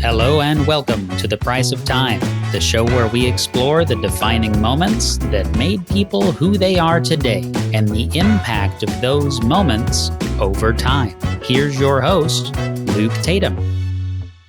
Hello and welcome to The Price of Time, the show where we explore the defining moments that made people who they are today and the impact of those moments over time. Here's your host, Luke Tatum.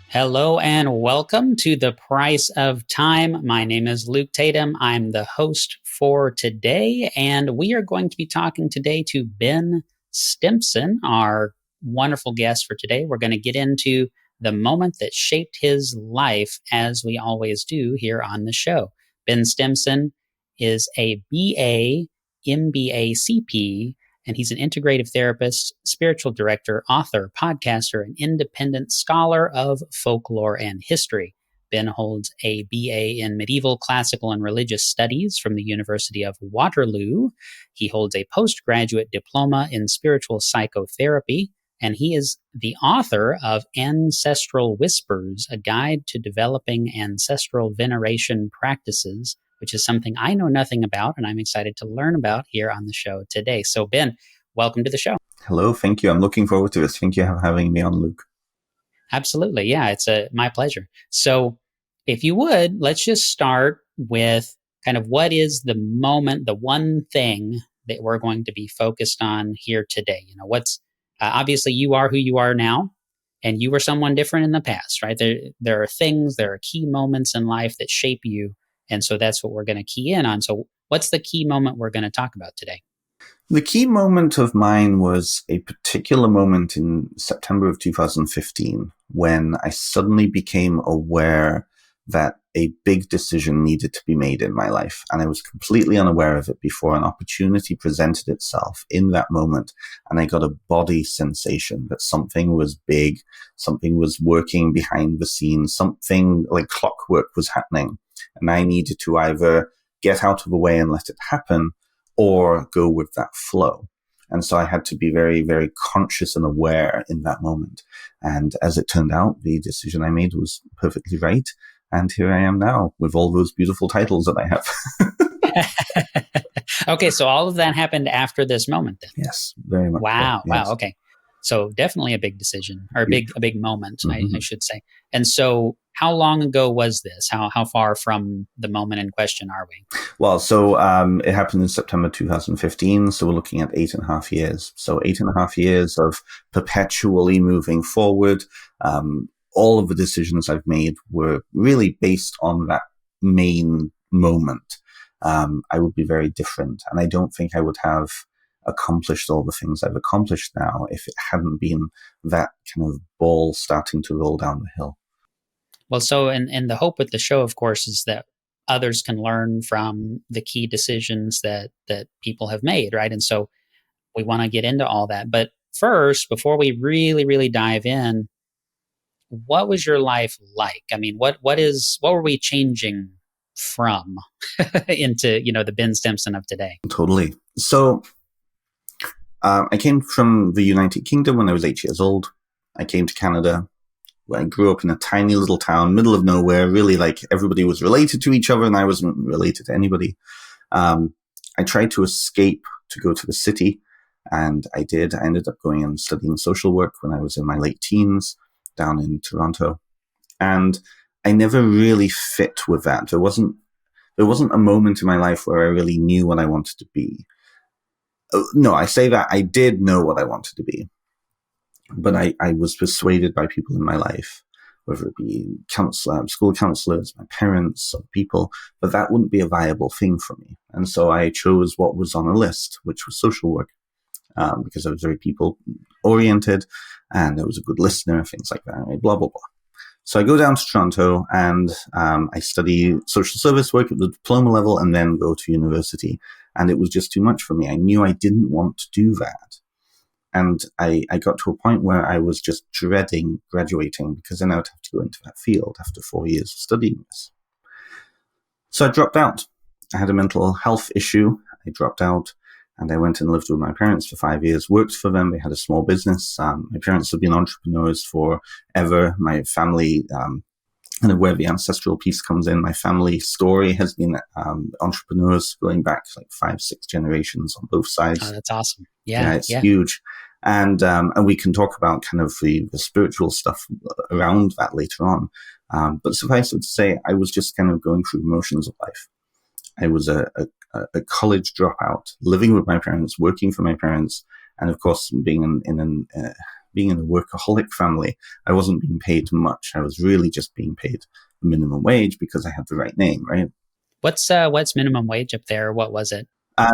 Hello and welcome to The Price of Time. My name is Luke Tatum. I'm the host for today, and we are going to be talking today to Ben Stimpson, our wonderful guest for today. We're going to get into the moment that shaped his life, as we always do here on the show. Ben Stimpson is a BA, MBA, CP, and he's an integrative therapist, spiritual director, author, podcaster, and independent scholar of folklore and history. Ben holds a BA in medieval, classical, and religious studies from the University of Waterloo. He holds a postgraduate diploma in spiritual psychotherapy, and he is the author of Ancestral Whispers, a guide to developing ancestral veneration practices, which is something I know nothing about, and I'm excited to learn about here on the show today. So, Ben, welcome to the show. Hello, thank you. I'm looking forward to this. Thank you for having me on, Luke. Absolutely. Yeah, it's my pleasure. So, if you would, let's just start with kind of what is the moment, the one thing that we're going to be focused on here today. You know, what's obviously, you are who you are now, and you were someone different in the past, right? There are things, there are key moments in life that shape you, and so that's what we're going to key in on. So what's the key moment we're going to talk about today? The key moment of mine was a particular moment in September of 2015 when I suddenly became aware that a big decision needed to be made in my life. And I was completely unaware of it before an opportunity presented itself in that moment. And I got a body sensation that something was big, something was working behind the scenes, something like clockwork was happening. And I needed to either get out of the way and let it happen or go with that flow. And so I had to be very, very conscious and aware in that moment. And as it turned out, the decision I made was perfectly right. And here I am now with all those beautiful titles that I have. Okay, so all of that happened after this moment then? Yes, very much. Wow, so, yes. Wow, okay. So definitely a big decision, or a big moment, I should say. And so how long ago was this? How far from the moment in question are we? Well, so it happened in September 2015, so we're looking at 8.5 years. So 8.5 years of perpetually moving forward. All of the decisions I've made were really based on that main moment. I would be very different, and I don't think I would have accomplished all the things I've accomplished now if it hadn't been that kind of ball starting to roll down the hill. Well, so and the hope with the show, of course, is that others can learn from the key decisions that people have made, right? And so we want to get into all that. But first, before we really, really dive in, what was your life like? I mean, what were we changing from into, the Ben Stimpson of today? Totally. So I came from the United Kingdom when I was 8 years old. I came to Canada. I grew up in a tiny little town, middle of nowhere, really like everybody was related to each other and I wasn't related to anybody. I tried to escape to go to the city, and I did. I ended up going and studying social work when I was in my late teens down in Toronto. And I never really fit with that. There wasn't a moment in my life where I really knew what I wanted to be. No, I say that I did know what I wanted to be. But I was persuaded by people in my life, whether it be school counselors, my parents, other people, but that wouldn't be a viable thing for me. And so I chose what was on a list, which was social work, because I was very people-oriented and I was a good listener, things like that, right? Blah, blah, blah. So I go down to Toronto and I study social service work at the diploma level and then go to university. And it was just too much for me. I knew I didn't want to do that. And I got to a point where I was just dreading graduating because then I would have to go into that field after 4 years of studying this. So I dropped out. I had a mental health issue. I dropped out and I went and lived with my parents for 5 years, worked for them. They had a small business. My parents have been entrepreneurs forever. My family, and where the ancestral piece comes in, my family story has been entrepreneurs going back like 5-6 generations on both sides. Oh, that's awesome. Yeah, it's huge. And we can talk about kind of the spiritual stuff around that later on. But suffice it to say, I was just kind of going through the motions of life. I was a college dropout, living with my parents, working for my parents, and of course, being in a workaholic family, I wasn't being paid much. I was really just being paid the minimum wage because I had the right name, right? What's minimum wage up there? What was it?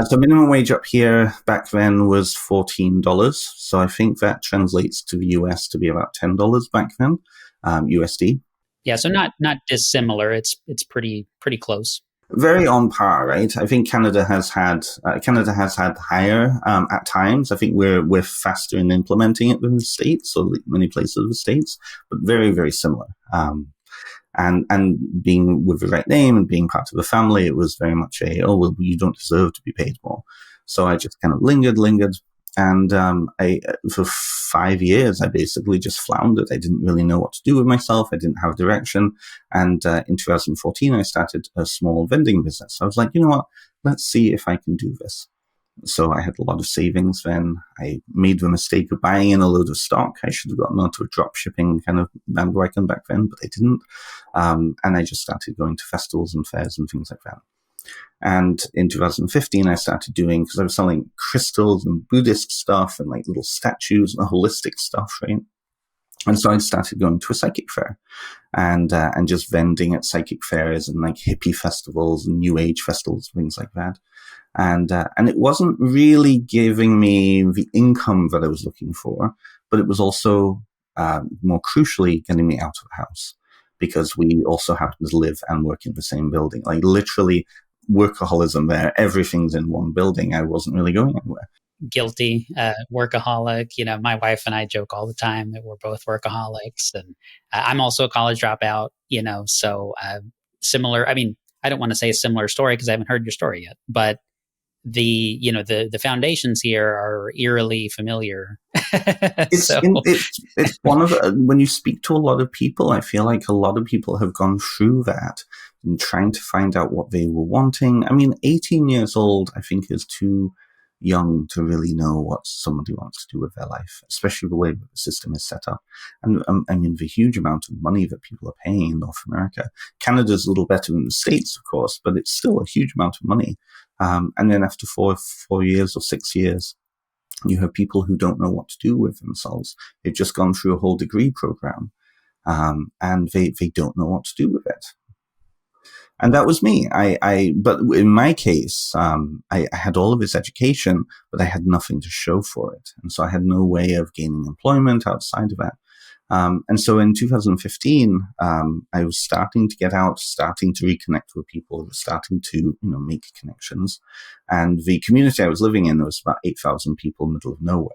So minimum wage up here back then was $14. So I think that translates to the US to be about $10 back then, USD. Yeah, so not dissimilar. It's pretty close. Very on par, right? I think Canada has had higher at times. I think we're faster in implementing it than the States, or many places of the States, but very, very similar. And being with the right name and being part of the family, it was very much you don't deserve to be paid more. So I just kind of lingered. And for 5 years, I basically just floundered. I didn't really know what to do with myself. I didn't have direction. And in 2014, I started a small vending business. I was like, you know what? Let's see if I can do this. So I had a lot of savings then. I made the mistake of buying in a load of stock. I should have gotten onto a drop shipping kind of bandwagon back then, but I didn't. And I just started going to festivals and fairs and things like that. And in 2015, I started doing, because I was selling crystals and Buddhist stuff and like little statues and holistic stuff, right? And so I started going to a psychic fair and just vending at psychic fairs and like hippie festivals and new age festivals, things like that. And it wasn't really giving me the income that I was looking for, but it was also, more crucially, getting me out of the house, because we also happened to live and work in the same building. Like literally workaholism there. Everything's in one building. I wasn't really going anywhere. Guilty, workaholic. My wife and I joke all the time that we're both workaholics, and I'm also a college dropout. So similar. I mean, I don't want to say a similar story because I haven't heard your story yet, but the foundations here are eerily familiar. It's one of when you speak to a lot of people, I feel like a lot of people have gone through that and trying to find out what they were wanting. I mean, 18 years old, I think, is too young to really know what somebody wants to do with their life, especially the way the system is set up. And I mean, the huge amount of money that people are paying in North America. Canada's a little better than the States, of course, but it's still a huge amount of money. And then after 4 years or 6 years, you have people who don't know what to do with themselves. They've just gone through a whole degree program, and they don't know what to do with it. And that was me. But in my case, I had all of this education, but I had nothing to show for it. And so I had no way of gaining employment outside of that. And so in 2015, I was starting to get out, starting to reconnect with people, starting to, make connections. And the community I was living in, there was about 8,000 people in the middle of nowhere,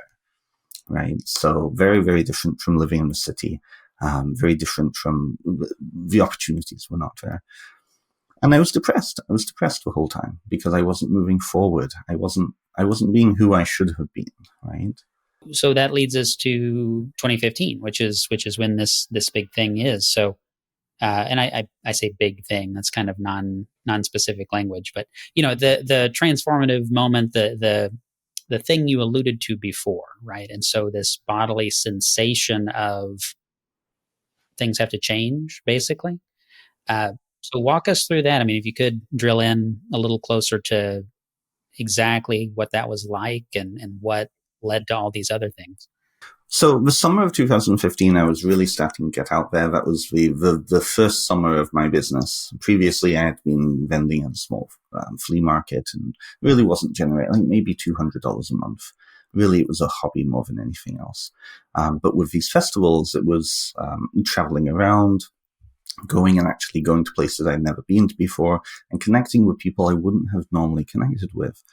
right? So very, very different from living in the city. Very different from the opportunities were not there. And I was depressed. I was depressed the whole time because I wasn't moving forward. I wasn't being who I should have been, right? So that leads us to 2015, which is when this big thing is. So, and I say big thing. That's kind of non-specific language, but the transformative moment, the thing you alluded to before, right? And so this bodily sensation of things have to change, basically. So walk us through that. I mean, if you could drill in a little closer to exactly what that was like and what led to all these other things. So the summer of 2015, I was really starting to get out there. That was the first summer of my business. Previously, I had been vending at a small flea market and really wasn't generating, like maybe $200 a month. Really, it was a hobby more than anything else. But with these festivals, it was traveling around, going to places I'd never been to before and connecting with people I wouldn't have normally connected with.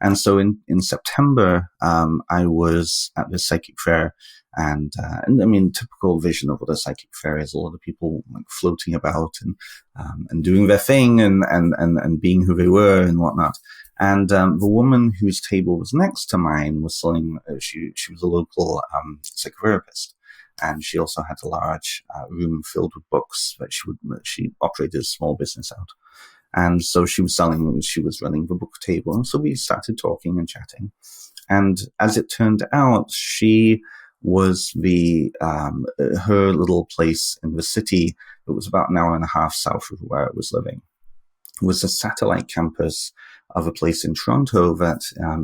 And so in September, I was at the psychic fair and I mean, typical vision of what a psychic fair is, a lot of people like floating about and doing their thing and being who they were and whatnot. And the woman whose table was next to mine was selling, she was a local psychotherapist. And she also had a large room filled with books that she operated a small business out. And so she was running the book table. And so we started talking and chatting. And as it turned out, she was her little place in the city. It was about an hour and a half south of where I was living, was a satellite campus of a place in Toronto that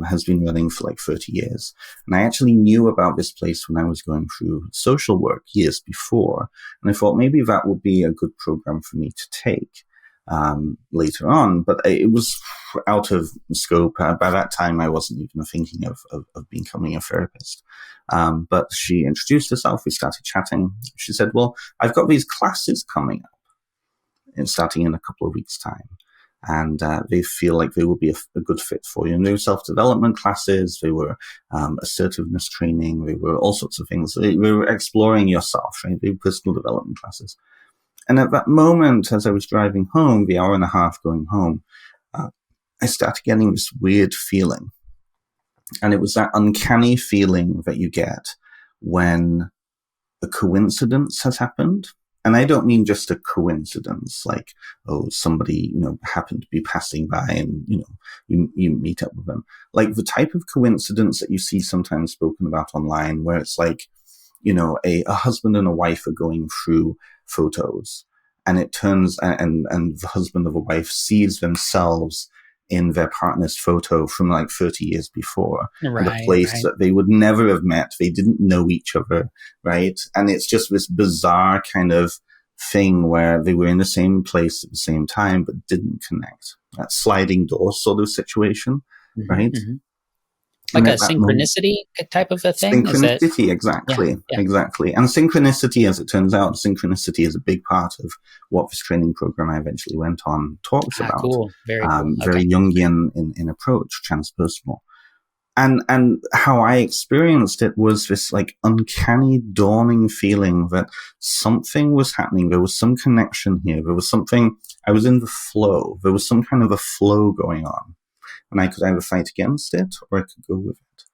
has been running for like 30 years. And I actually knew about this place when I was going through social work years before. And I thought maybe that would be a good program for me to take later on. But it was out of scope. By that time, I wasn't even thinking of becoming a therapist. But she introduced herself. We started chatting. She said, well, I've got these classes coming up and starting in a couple of weeks' time. And they feel like they will be a good fit for you. And they were self-development classes, they were assertiveness training, they were all sorts of things. They were exploring yourself, right? They were personal development classes. And at that moment, as I was driving home, the hour and a half going home, I started getting this weird feeling. And it was that uncanny feeling that you get when a coincidence has happened. And I don't mean just a coincidence, like, oh, somebody, happened to be passing by and, you meet up with them. Like the type of coincidence that you see sometimes spoken about online, where it's like, a husband and a wife are going through photos, and it turns, and the husband of a wife sees themselves in their partner's photo from like 30 years before, Right, and a place that they would never have met. They didn't know each other, right? And it's just this bizarre kind of thing where they were in the same place at the same time, but didn't connect. That sliding door sort of situation, right? Mm-hmm. Like a synchronicity type of a thing? Synchronicity, exactly. Yeah. Exactly. And synchronicity, as it turns out, synchronicity is a big part of what this training program I eventually went on talks about. Cool. Very cool. Okay. Very Jungian in approach, transpersonal. And how I experienced it was this like uncanny dawning feeling that something was happening. There was some connection here. There was something, I was in the flow. There was some kind of a flow going on. And I could either fight against it or I could go with it.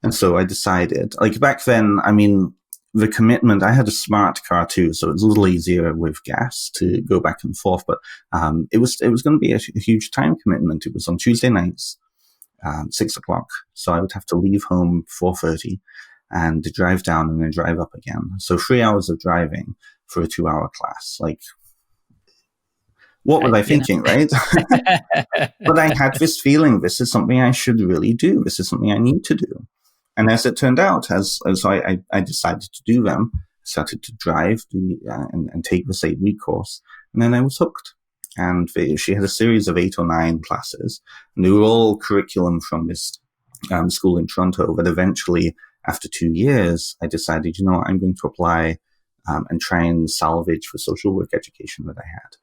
And so I decided, like back then, I mean, the commitment, I had a smart car too, so it was a little easier with gas to go back and forth, but it was going to be a huge time commitment. It was on Tuesday nights, 6 o'clock. So I would have to leave home 4:30 and drive down and then drive up again. So 3 hours of driving for a 2-hour class. Like, what was I thinking, right? But I had this feeling, this is something I should really do. This is something I need to do. And as it turned out, as I decided to do them, started to drive and take this 8-week course, and then I was hooked. And she had a series of 8 or 9 classes, and they were all curriculum from this school in Toronto. But eventually, after 2 years, I decided, I'm going to apply and try and salvage the social work education that I had.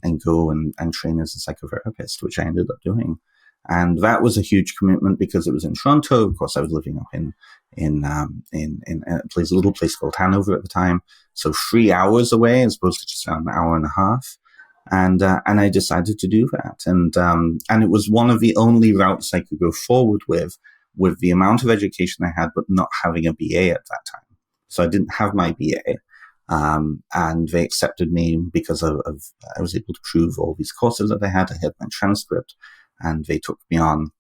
And go and train as a psychotherapist, which I ended up doing. And that was a huge commitment because it was in Toronto. Of course, I was living up in a little place called Hanover at the time. So 3 hours away as opposed to just an hour and a half. And I decided to do that. And it was one of the only routes I could go forward with the amount of education I had, but not having a BA at that time. So I didn't have my BA. And they accepted me because of I was able to prove all these courses that I had. I had my transcript, and they took me on.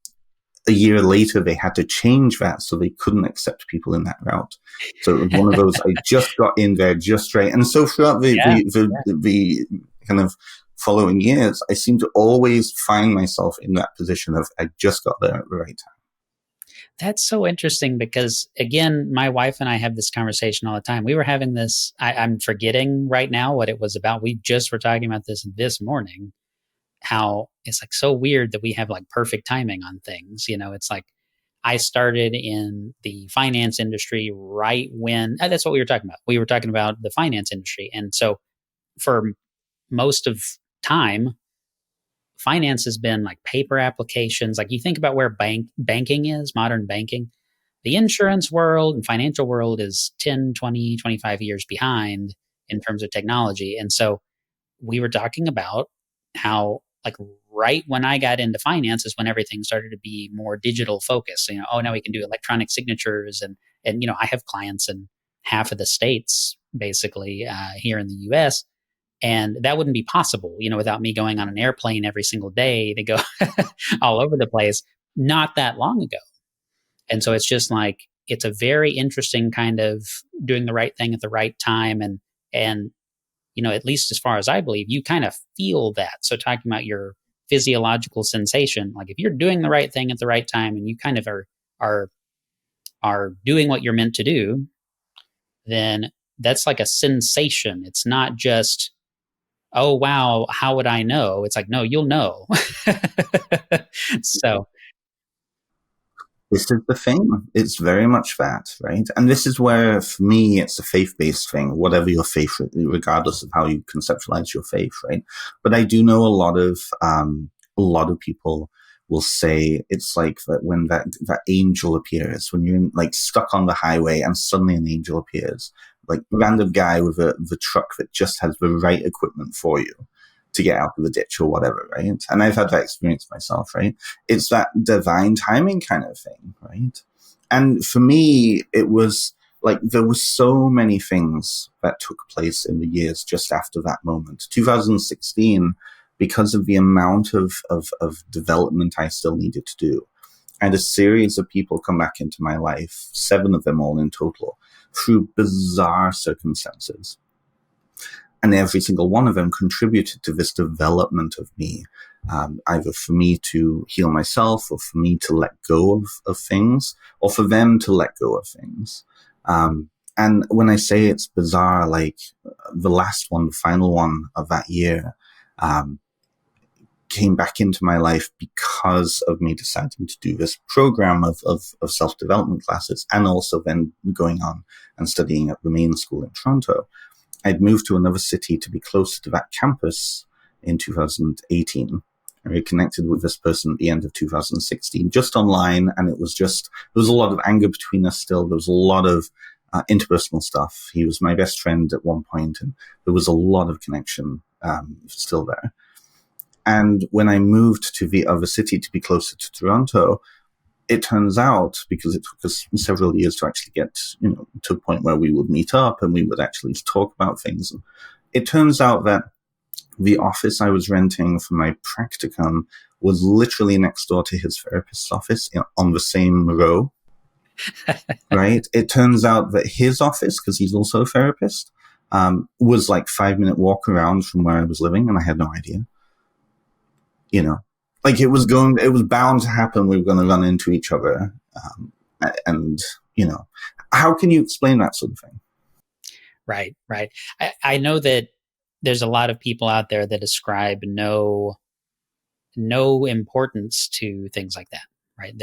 A year later, they had to change that so they couldn't accept people in that route. So it was one of those, I just got in there just right. And so throughout the kind of following years, I seem to always find myself in that position of I just got there at the right time. That's so interesting because, again, my wife and I have this conversation all the time. We were having this, I'm forgetting right now what it was about. We just were talking about this morning, how it's like so weird that we have like perfect timing on things. It's like I started in the finance industry right when, that's what we were talking about. We were talking about the finance industry. And so for most of time, finance has been like paper applications. Like you think about where banking is, modern banking, the insurance world and financial world is 10, 20, 25 years behind in terms of technology. And so we were talking about how like right when I got into finance is when everything started to be more digital focused. Now we can do electronic signatures and I have clients in half of the states basically here in the US. And that wouldn't be possible, without me going on an airplane every single day to go all over the place. Not that long ago. And so it's just like, it's a very interesting kind of doing the right thing at the right time. And, at least as far as I believe, you kind of feel that. So talking about your physiological sensation, like if you're doing the right thing at the right time and you kind of are, are doing what you're meant to do, then that's like a sensation. It's not just, oh, wow, how would I know? It's like, no, you'll know. So, This is the thing. It's very much that, right? And this is where, for me, it's a faith-based thing, whatever your faith, regardless of how you conceptualize your faith, right? But I do know a lot of people will say it's like that when that angel appears, when you're like stuck on the highway and suddenly an angel appears, like random guy with the truck that just has the right equipment for you to get out of the ditch or whatever, right? And I've had that experience myself, right? It's that divine timing kind of thing, right? And for me, it was like there were so many things that took place in the years just after that moment. 2016, because of the amount of development I still needed to do, I had a series of people come back into my life, 7 of them all in total, through bizarre circumstances. And every single one of them contributed to this development of me, either for me to heal myself or for me to let go of things or for them to let go of things. And when I say it's bizarre, like the last one, the final one of that year, came back into my life because of me deciding to do this program of self-development classes and also then going on and studying at the main school in Toronto. I'd moved to another city to be closer to that campus in 2018. I reconnected with this person at the end of 2016, just online, and there was a lot of anger between us still. There was a lot of interpersonal stuff. He was my best friend at one point, and there was a lot of connection still there. And when I moved to the other city to be closer to Toronto, it turns out, because it took us several years to actually get, to a point where we would meet up and we would actually talk about things. It turns out that the office I was renting for my practicum was literally next door to his therapist's office on the same row. Right? It turns out that his office, because he's also a therapist, was like 5-minute walk around from where I was living, and I had no idea. Like it was bound to happen. We were going to run into each other. And how can you explain that sort of thing? Right. I know that there's a lot of people out there that ascribe no importance to things like that, right?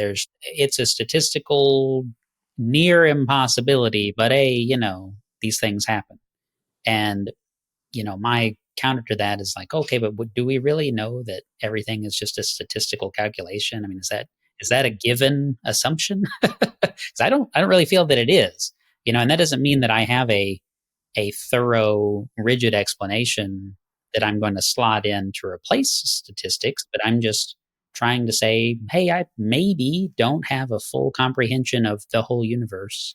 It's a statistical near impossibility, but these things happen. And, my counter to that is like, okay, but do we really know that everything is just a statistical calculation? I mean, is that a given assumption? Because I don't really feel that it is, and that doesn't mean that I have a thorough, rigid explanation that I'm going to slot in to replace statistics, but I'm just trying to say, hey, I maybe don't have a full comprehension of the whole universe,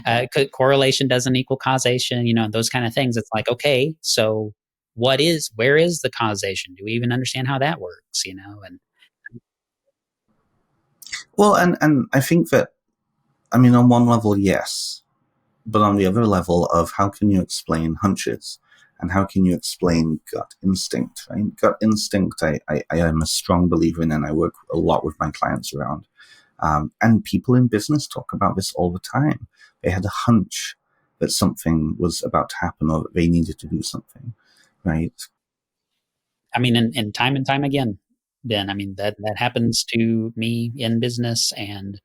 and correlation doesn't equal causation, those kind of things. It's like, okay, so where is the causation? Do we even understand how that works, and Well, and I think that, on one level, yes, but on the other level of how can you explain hunches and how can you explain gut instinct, right? Gut instinct, I am a strong believer in, and I work a lot with my clients around. And people in business talk about this all the time. They had a hunch that something was about to happen or that they needed to do something, right? I mean, and time again, Ben, that happens to me in business and,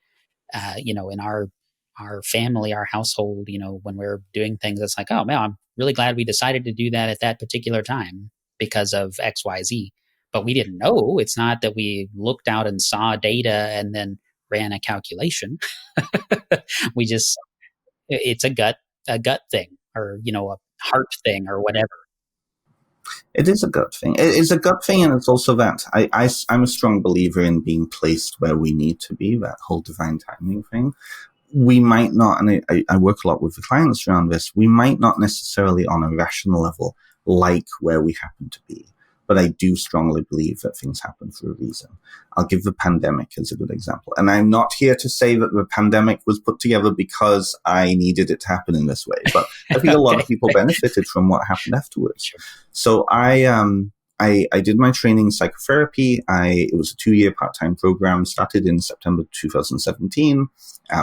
in our family, our household, when we're doing things, it's like, oh man, I'm really glad we decided to do that at that particular time because of X, Y, Z. But we didn't know. It's not that we looked out and saw data and then ran a calculation. We just, it's a gut thing, or, a heart thing or whatever. It is a gut thing. It's a gut thing, and it's also that I'm a strong believer in being placed where we need to be, that whole divine timing thing. We might not, and I work a lot with the clients around this, we might not necessarily on a rational level like where we happen to be. but I do strongly believe that things happen for a reason. I'll give the pandemic as a good example. And I'm not here to say that the pandemic was put together because I needed it to happen in this way, but I think a lot of people benefited from what happened afterwards. Sure. So I did my training in psychotherapy. It was a 2-year part-time program, started in September 2017.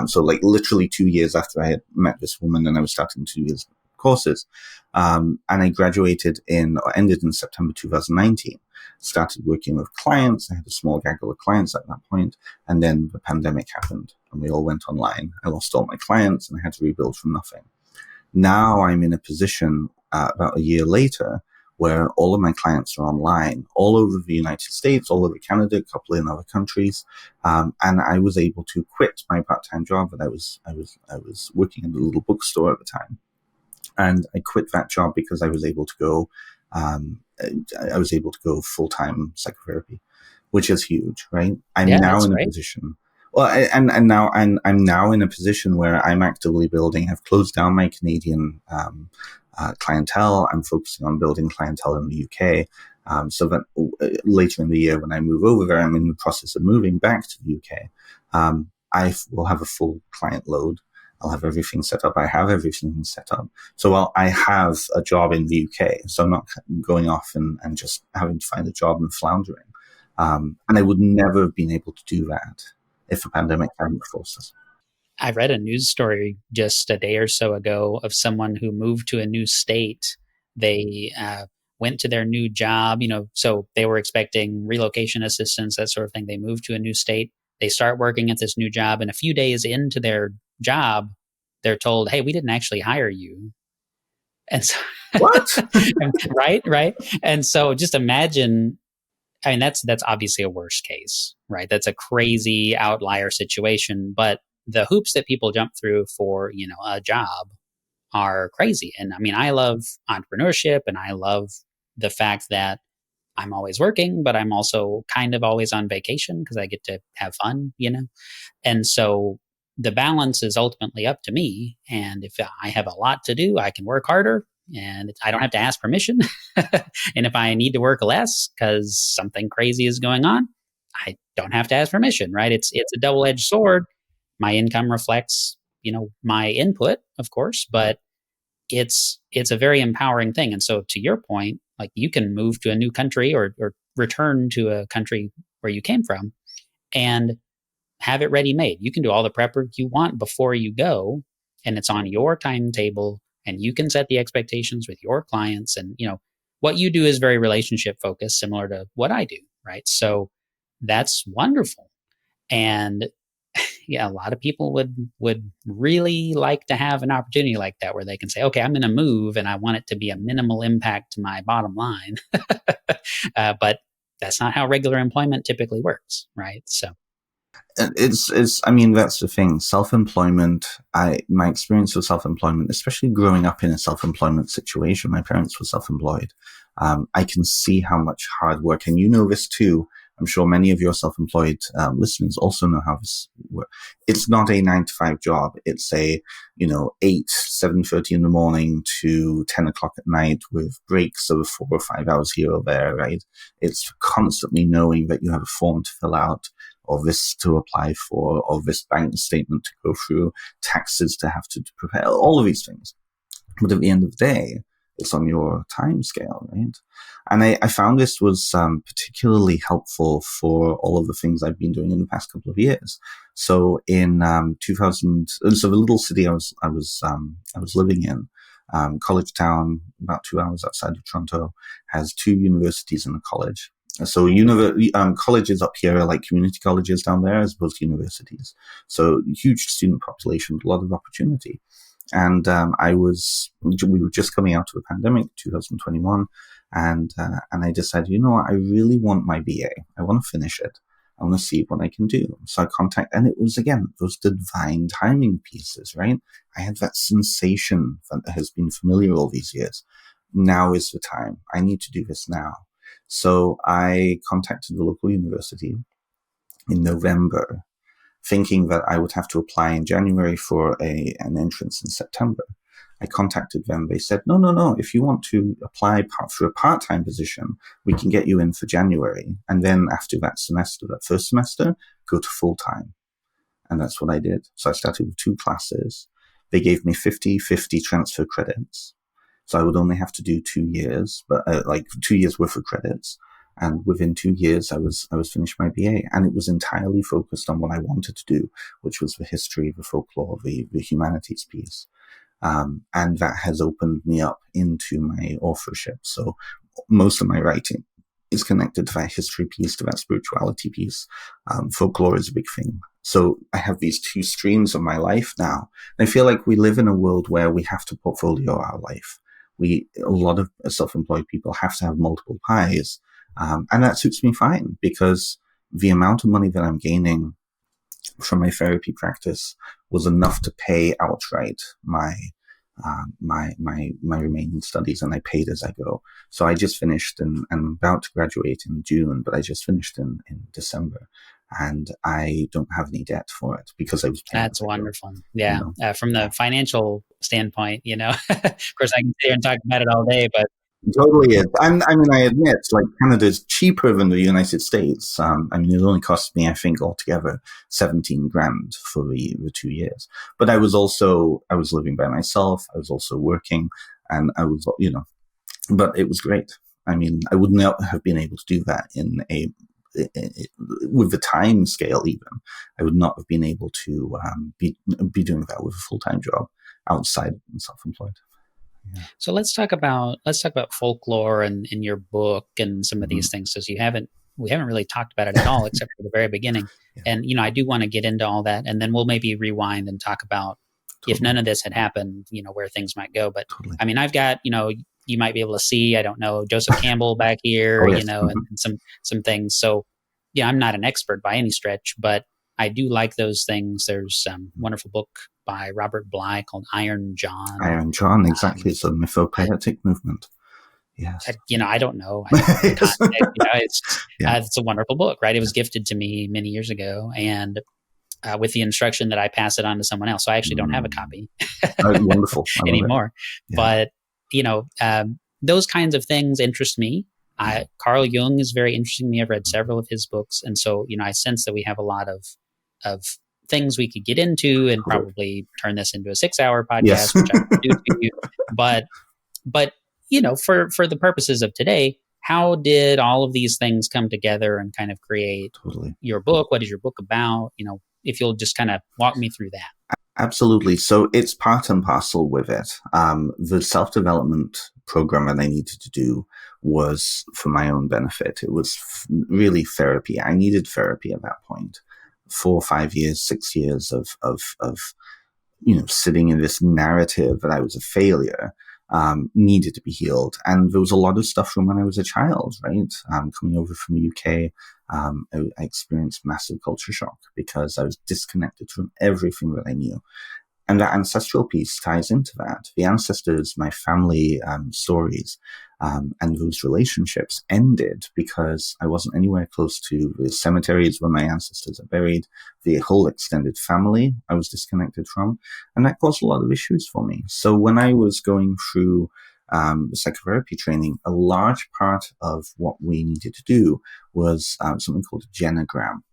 So like literally 2 years after I had met this woman, and I was starting 2 years courses. And I graduated ended in September 2019. Started working with clients. I had a small gaggle of clients at that point. And then the pandemic happened and we all went online. I lost all my clients and I had to rebuild from nothing. Now I'm in a position about a year later where all of my clients are online, all over the United States, all over Canada, a couple in other countries, and I was able to quit my part-time job that I was working in a little bookstore at the time, and I quit that job because I was able to go full-time psychotherapy, which is huge, right? I'm now in a position. Well, I'm now in a position where I'm actively building. I've closed down my Canadian clientele. I'm focusing on building clientele in the UK, so that later in the year when I move over there, I'm in the process of moving back to the UK. I will have a full client load. I'll have everything set up. I have everything set up. So I have a job in the UK. So I'm not going off and just having to find a job and floundering. And I would never have been able to do that if the pandemic hadn't forced us. I read a news story just a day or so ago of someone who moved to a new state. They went to their new job, so they were expecting relocation assistance, that sort of thing. They moved to a new state. They start working at this new job, and a few days into their job, they're told, "Hey, we didn't actually hire you." And so, what? right. And so, just imagine. I mean, that's obviously a worst case, right? That's a crazy outlier situation, but the hoops that people jump through for, a job are crazy. And I mean, I love entrepreneurship and I love the fact that I'm always working, but I'm also kind of always on vacation because I get to have fun, And so the balance is ultimately up to me. And if I have a lot to do, I can work harder and I don't have to ask permission. And if I need to work less because something crazy is going on, I don't have to ask permission, right? It's a double-edged sword. My income reflects, my input, of course, but it's a very empowering thing. And so to your point, like you can move to a new country or return to a country where you came from and have it ready made. You can do all the prep work you want before you go, and it's on your timetable, and you can set the expectations with your clients. And, what you do is very relationship focused, similar to what I do, right? So that's wonderful. And yeah, a lot of people would really like to have an opportunity like that where they can say, okay, I'm going to move and I want it to be a minimal impact to my bottom line. But that's not how regular employment typically works, right? So I mean, that's the thing. Self-employment, my experience with self-employment, especially growing up in a self-employment situation, my parents were self-employed. I can see how much hard work, and you know this too. I'm sure many of your self-employed listeners also know how this works. It's not a 9-to-5 job. It's a, 7:30 in the morning to 10 o'clock at night with breaks of 4 or 5 hours here or there, right? It's constantly knowing that you have a form to fill out, or this to apply for, or this bank statement to go through, taxes to have to prepare, all of these things. But at the end of the day, it's on your time scale, right? And I found this was particularly helpful for all of the things I've been doing in the past couple of years. So in 2000, so the little city I was living in, college town, about 2 hours outside of Toronto, has 2 universities and a college. So colleges up here are like community colleges down there as opposed to universities. So huge student population, a lot of opportunity. And we were just coming out of the pandemic, 2021, and I decided, I really want my BA. I want to finish it. I want to see what I can do. So and it was, again, those divine timing pieces, right? I had that sensation that has been familiar all these years. Now is the time. I need to do this now. So I contacted the local university in November, thinking that I would have to apply in January for an entrance in September. I contacted them. They said, no. If you want to apply for a part-time position, we can get you in for January. And then after that first semester, go to full-time. And that's what I did. So I started with 2 classes. They gave me 50/50 transfer credits. So I would only have to do 2 years, but 2 years worth of credits. And within 2 years, I was finished my BA, and it was entirely focused on what I wanted to do, which was the history, the folklore, the humanities piece. And that has opened me up into my authorship. So most of my writing is connected to that history piece, to that spirituality piece. Folklore is a big thing. So I have these 2 streams of my life now. And I feel like we live in a world where we have to portfolio our life. A lot of self-employed people have to have multiple pies. And that suits me fine, because the amount of money that I'm gaining from my therapy practice was enough to pay outright my remaining studies, and I paid as I go. So I just finished, and I'm about to graduate in June, but I just finished in December, and I don't have any debt for it because I was paying. That's wonderful. Yeah. From the financial standpoint, of course I can sit here and talk about it all day, but totally is. And I mean, I admit, like, Canada's cheaper than the United States. I mean, it only cost me, I think, altogether $17,000 for the 2 years. But I was living by myself. I was also working, and I was, but it was great. I mean, I would not have been able to do that with the time scale. Even I would not have been able to be doing that with a full-time job outside and self-employed. Yeah. So let's talk about folklore and in your book and some of these things, because we haven't really talked about it at all except for the very beginning. Yeah. And I do want to get into all that, and then we'll maybe rewind and talk about if none of this had happened, where things might go. But I mean, I've got you might be able to see, I don't know, Joseph Campbell back here, and some things. So I'm not an expert by any stretch, but I do like those things. There's a wonderful book by Robert Bly called Iron John. Iron John, exactly. It's a mythopoetic movement. Yes. I don't know. It's a wonderful book, right? It was gifted to me many years ago, and with the instruction that I pass it on to someone else. So I actually don't have a copy wonderful. anymore. Yeah. But, those kinds of things interest me. Carl Jung is very interesting to me. I've read several of his books. And so, I sense that we have a lot of things we could get into and probably turn this into a 6-hour podcast, which I could do to you. But for the purposes of today, how did all of these things come together and kind of create your book? What is your book about? If you'll just kind of walk me through that. Absolutely. So it's part and parcel with it. The self-development program that I needed to do was for my own benefit. It was really therapy. I needed therapy at that point. 4 or 5 years, 6 years of sitting in this narrative that I was a failure, needed to be healed. And there was a lot of stuff from when I was a child, right? Coming over from the UK, I experienced massive culture shock because I was disconnected from everything that I knew. And that ancestral piece ties into that. The ancestors, my family stories, and those relationships ended because I wasn't anywhere close to the cemeteries where my ancestors are buried, the whole extended family I was disconnected from, and that caused a lot of issues for me. So when I was going through the psychotherapy training, a large part of what we needed to do was something called a genogram,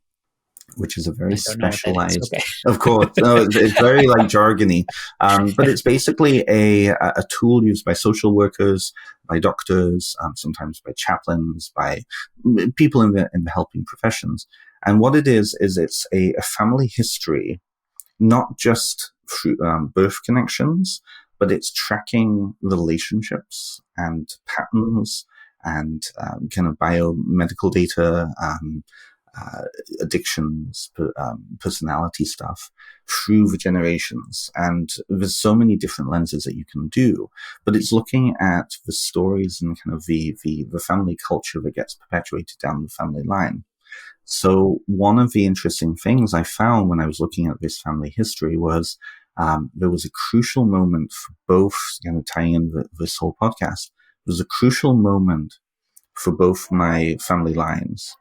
which is a very specialized, of course, it's very jargony, but it's basically a tool used by social workers, by doctors, sometimes by chaplains, by people in the helping professions. And what it is it's a family history, not just through birth connections, but it's tracking relationships and patterns and kind of biomedical data, addictions, personality stuff through the generations. And there's so many different lenses that you can do, but it's looking at the stories and kind of the family culture that gets perpetuated down the family line. So one of the interesting things I found when I was looking at this family history was there was a crucial moment for both, tying in this whole podcast, there was a crucial moment for both my family lines.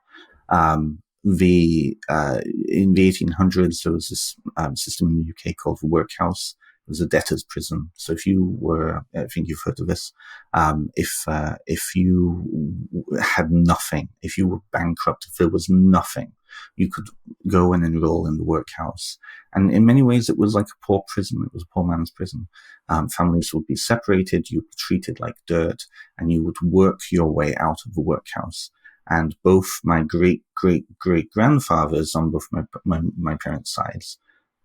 In the 1800s, there was this system in the UK called the workhouse It was a debtor's prison. So if you were, I think you've heard of this, if you had nothing, if you were bankrupt, if there was nothing, you could go and enroll in the workhouse. And in many ways, it was like a poor prison. It was a poor man's prison. Families would be separated. You'd be treated like dirt, and you would work your way out of the workhouse. And both my great-great-great-grandfathers on both my parents' sides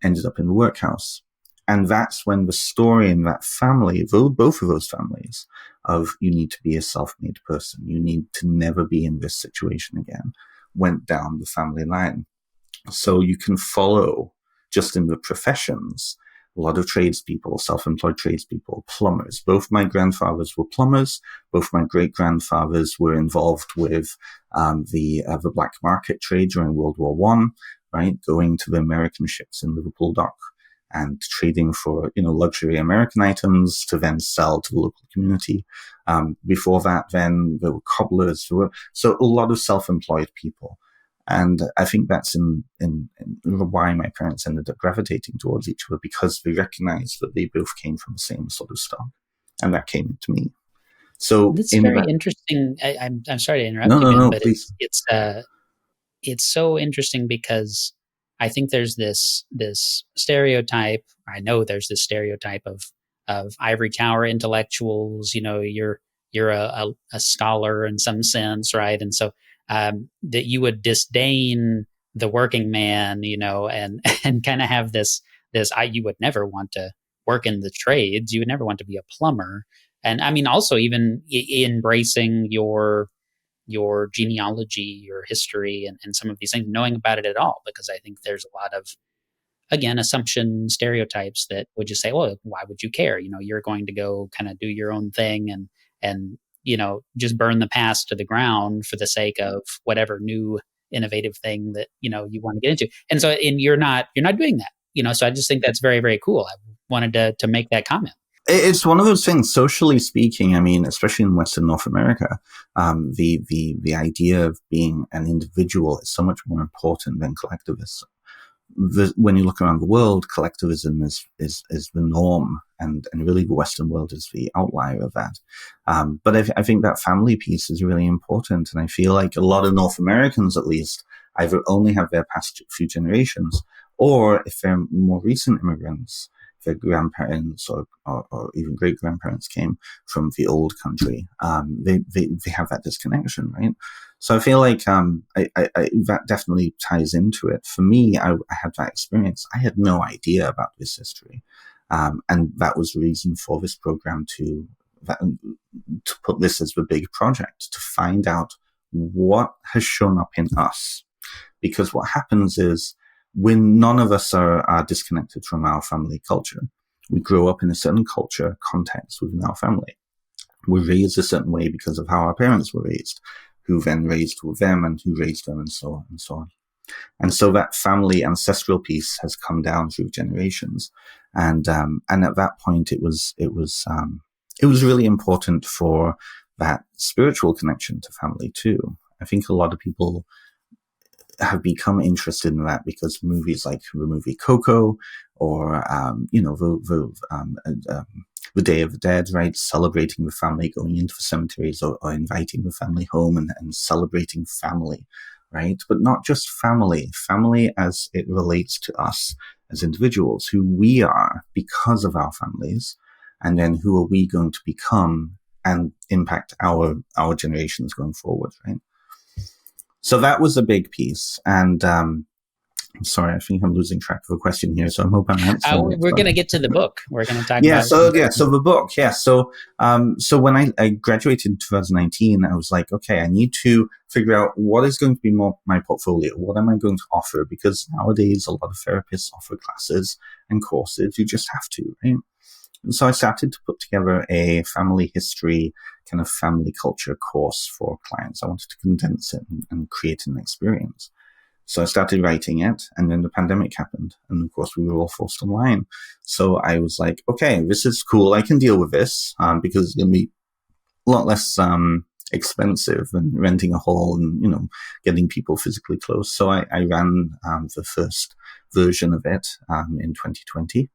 ended up in the workhouse. And that's when the story in that family, both of those families, of you need to be a self-made person, you need to never be in this situation again, went down the family line. So you can follow, just in the professions, a lot of tradespeople, self-employed tradespeople, plumbers. Both my grandfathers were plumbers. Both my great-grandfathers were involved with the black market trade during World War I, right? Going to the American ships in Liverpool Dock and trading for, luxury American items to then sell to the local community. Before that, then there were cobblers. So a lot of self-employed people. And I think that's in why my parents ended up gravitating towards each other, because they recognized that they both came from the same sort of stock, and that came into me. So it's very interesting. I'm sorry to interrupt you, Ben, but please. It's so interesting because I think there's this stereotype. I know there's this stereotype of ivory tower intellectuals. You're a scholar in some sense, right? And so that you would disdain the working man, and kind of have this you would never want to work in the trades. You would never want to be a plumber. And I mean, also even embracing your genealogy, your history, and some of these things, knowing about it at all, because I think there's a lot of, again, assumption stereotypes that would just say, well, why would you care? You're going to go kind of do your own thing and just burn the past to the ground for the sake of whatever new innovative thing that, you want to get into. And so, you're not doing that, so I just think that's very, very cool. I wanted to make that comment. It's one of those things, socially speaking. I mean, especially in Western North America, the idea of being an individual is so much more important than collectivism. When you look around the world, collectivism is the norm, and really the Western world is the outlier of that. But I think that family piece is really important, and I feel like a lot of North Americans, at least, either only have their past few generations, or if they're more recent immigrants, their grandparents or even great-grandparents came from the old country, they have that disconnection, right? So I feel like that definitely ties into it. For me, I had that experience. I had no idea about this history. And that was the reason for this program to put this as the big project, to find out what has shown up in us. Because what happens is, when none of us are disconnected from our family culture, we grow up in a certain culture context within our family. We're raised a certain way because of how our parents were raised, who then raised them and who raised them, and so on and so on. And so that family ancestral piece has come down through generations. And at that point, it was really important for that spiritual connection to family too. I think a lot of people have become interested in that because movies like the movie Coco, or the Day of the Dead, right? Celebrating the family, going into the cemeteries, or inviting the family home and celebrating family, right? But not just family as it relates to us as individuals, who we are because of our families, and then who are we going to become and impact our generations going forward, right? So that was a big piece. And I'm sorry, I think I'm losing track of a question here, so I'm hoping I'm answering We're going to get to the book. We're going to talk about So the book, So when I graduated in 2019, I was like, okay, I need to figure out what is going to be my portfolio. What am I going to offer? Because nowadays, a lot of therapists offer classes and courses. You just have to, right? And so I started to put together a family history, kind of family culture course for clients. I wanted to condense it and create an experience. So I started writing it, and then the pandemic happened. And of course, we were all forced online. So I was like, okay, this is cool. I can deal with this because it's going to be a lot less expensive than renting a hall and, getting people physically close. So I ran the first version of it in 2020.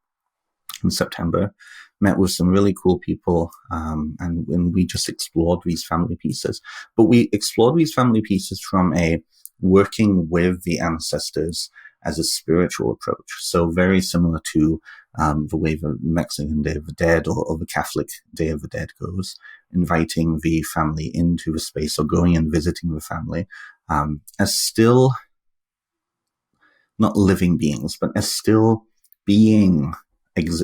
in September, met with some really cool people, and we just explored these family pieces. But we explored these family pieces from a working with the ancestors as a spiritual approach. So very similar to the way the Mexican Day of the Dead or the Catholic Day of the Dead goes, inviting the family into the space or going and visiting the family as still not living beings, but as still being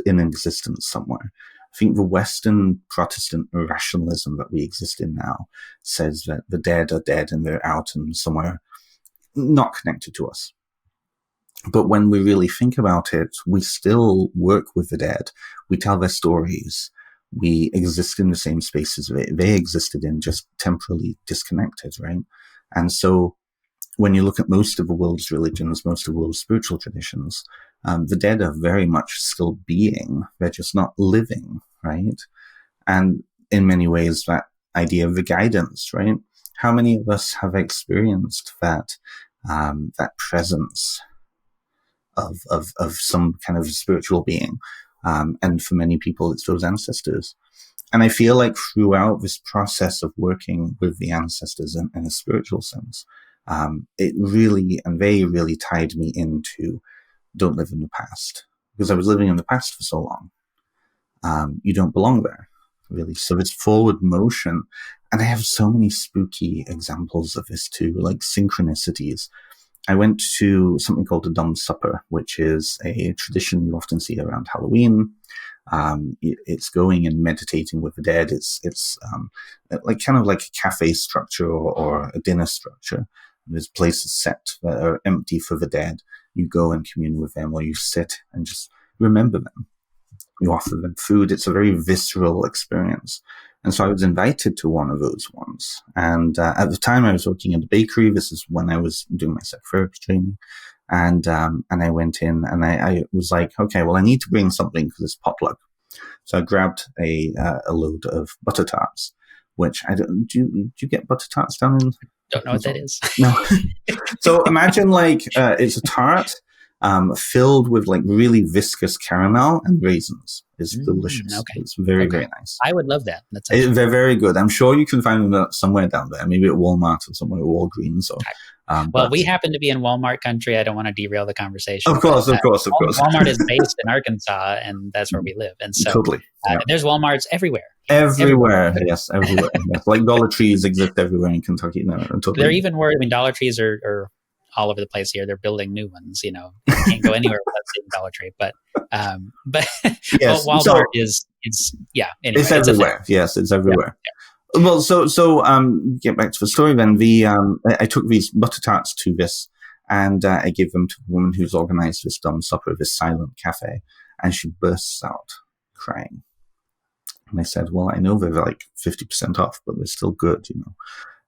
in existence somewhere. I think the Western Protestant rationalism that we exist in now says that the dead are dead and they're out and somewhere not connected to us. But when we really think about it, we still work with the dead. We tell their stories. We exist in the same spaces they existed in, just temporally disconnected, right? And so when you look at most of the world's religions, most of the world's spiritual traditions, the dead are very much still being. They're just not living, right? And in many ways, that idea of the guidance, right? How many of us have experienced that presence of some kind of spiritual being? And for many people, it's those ancestors. And I feel like throughout this process of working with the ancestors in a spiritual sense, it really, and they really tied me into don't live in the past, because I was living in the past for so long. You don't belong there, really. So it's forward motion. And I have so many spooky examples of this too, like synchronicities. I went to something called the Dumb Supper, which is a tradition you often see around Halloween. It's going and meditating with the dead. It's like kind of like a cafe structure or a dinner structure. There's places set that are empty for the dead. You go and commune with them, or you sit and just remember them. You offer them food. It's a very visceral experience. And so I was invited to one of those ones. And at the time I was working at a bakery. This is when I was doing my psychotherapy training. And I went in and I was like, okay, well, I need to bring something because it's potluck. So I grabbed a load of butter tarts, which I don't, do you get butter tarts down in? Don't know what that is. No. So imagine like, it's a tart, filled with like really viscous caramel and raisins. It's delicious. Okay. It's very, very nice. I would love that. They're very good. I'm sure you can find them somewhere down there, maybe at Walmart or somewhere at Walgreens. Or, we happen to be in Walmart country. I don't want to derail the conversation. Of course. Walmart is based in Arkansas, and that's where we live. And so totally. There's Walmarts everywhere. Everywhere. Yes, everywhere. Yes. Like Dollar Trees exist everywhere in Kentucky. No, totally. They're even worried. I mean, Dollar Trees are all over the place here. They're building new ones. You can't go anywhere without seeing Dollar Tree. But yes. Walmart is anyway, it's everywhere. Yes, it's everywhere. Yeah. Well, so get back to the story then. I took these butter tarts to this, and I gave them to the woman who's organized this dumb supper, this silent cafe, and she bursts out crying. And I said, well, I know they're like 50% off, but they're still good,